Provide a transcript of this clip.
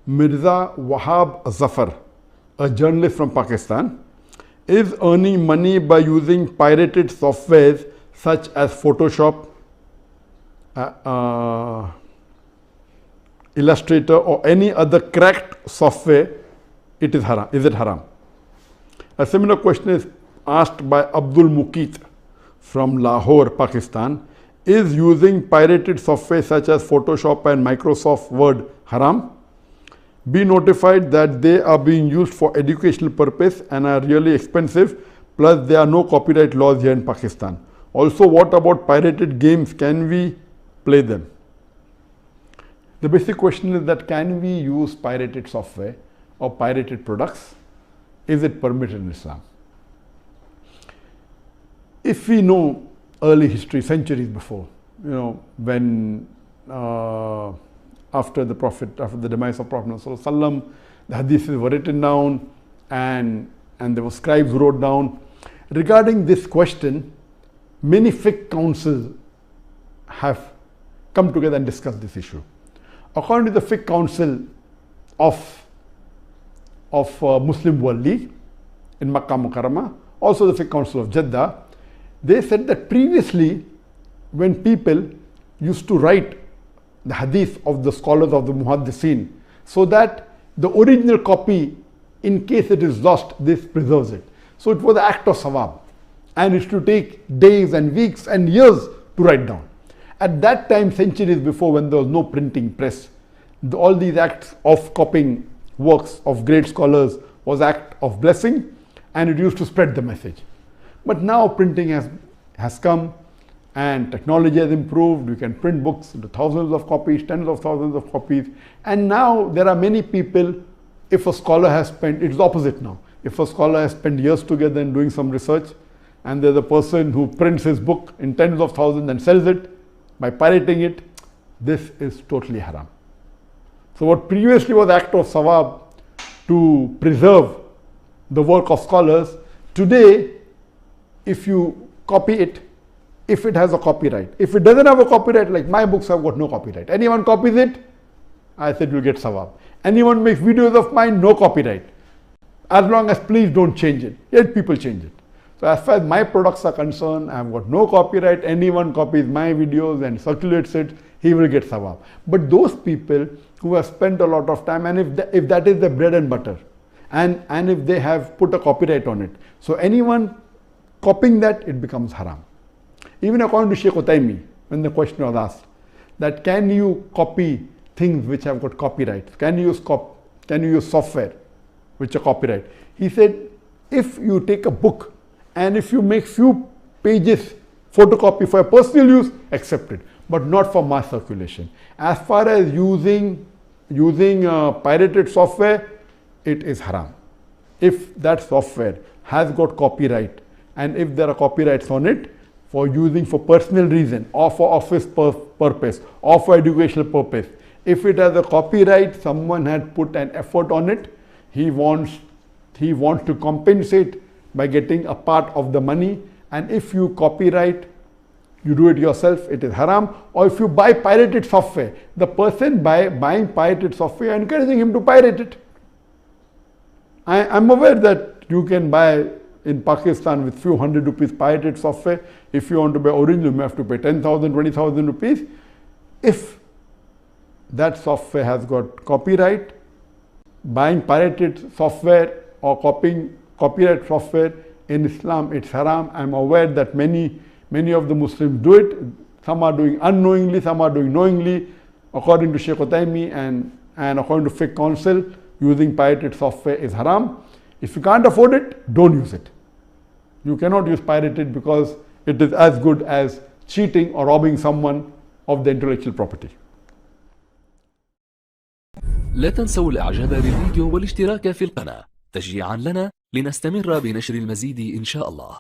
Mirza Wahab Zafar, a journalist from Pakistan, is earning money by using pirated softwares such as Photoshop, Illustrator, or any other cracked software. It is haram. Is it haram? A similar question is asked by Abdul Muqit from Lahore, Pakistan. Is using pirated software such as Photoshop and Microsoft Word haram? Be notified that they are being used for educational purpose and are really expensive, plus there are no copyright laws here in Pakistan. Also, what about pirated games? Can we play them? The basic question is that can we use pirated software or pirated products? Is it permitted in Islam? If we know early history, centuries before, when after the demise of Prophet ﷺ, the hadiths were written down and there were scribes who wrote down. Regarding this question, many fiqh councils have come together and discussed this issue. According to the fiqh council of Muslim World League in Makkah Mukarramah, also the fiqh council of Jeddah, they said that previously when people used to write the hadith of the scholars of the muhaddithin, so that the original copy, in case it is lost, this preserves it. So it was an act of sawab, and it used to take days and weeks and years to write down. At that time, centuries before, when there was no printing press, all these acts of copying works of great scholars was act of blessing, and it used to spread the message. But now printing has come and technology has improved. You can print books into thousands of copies, tens of thousands of copies. And now there are many people, if a scholar has spent, it's the opposite now. If a scholar has spent years together in doing some research, and there's a person who prints his book in tens of thousands and sells it by pirating it, this is totally haram. So what previously was act of sawab to preserve the work of scholars, today, if you copy it, if it has a copyright. If it doesn't have a copyright, like my books have got no copyright. Anyone copies it, I said you'll get sawab. Anyone makes videos of mine, no copyright. As long as please don't change it. Yet people change it. So as far as my products are concerned, I've got no copyright. Anyone copies my videos and circulates it, he will get sawab. But those people who have spent a lot of time, and if that is the bread and butter, and if they have put a copyright on it, so anyone copying that, it becomes haram. Even according to Sheikh Utaymi, when the question was asked, that can you copy things which have got copyright? Can you use software which are copyright? He said, if you take a book and if you make few pages photocopy for personal use, accepted, but not for mass circulation. As far as using pirated software, it is haram. If that software has got copyright, and if there are copyrights on it, for using for personal reason or for office purpose or for educational purpose, if it has a copyright, someone had put an effort on it, he wants to compensate by getting a part of the money. And if you copyright, you do it yourself, it is haram. Or if you buy pirated software, the person buying pirated software, encouraging him to pirate it. I'm aware that you can buy in Pakistan with few hundred rupees pirated software. If you want to buy original, you have to pay 10,000, 20,000 rupees. If that software has got copyright, buying pirated software or copying copyright software in Islam, it's haram. I'm aware that many of the Muslims do it. Some are doing unknowingly, some are doing knowingly. According to Sheikh Utaymi and according to fiqh council, using pirated software is haram. If you can't afford it, don't use it. You cannot use pirated because it is as good as cheating or robbing someone of the intellectual property. لا تنسوا الاعجاب بالفيديو والاشتراك في القناة تشجيعا لنا لنستمر بنشر المزيد إن شاء الله.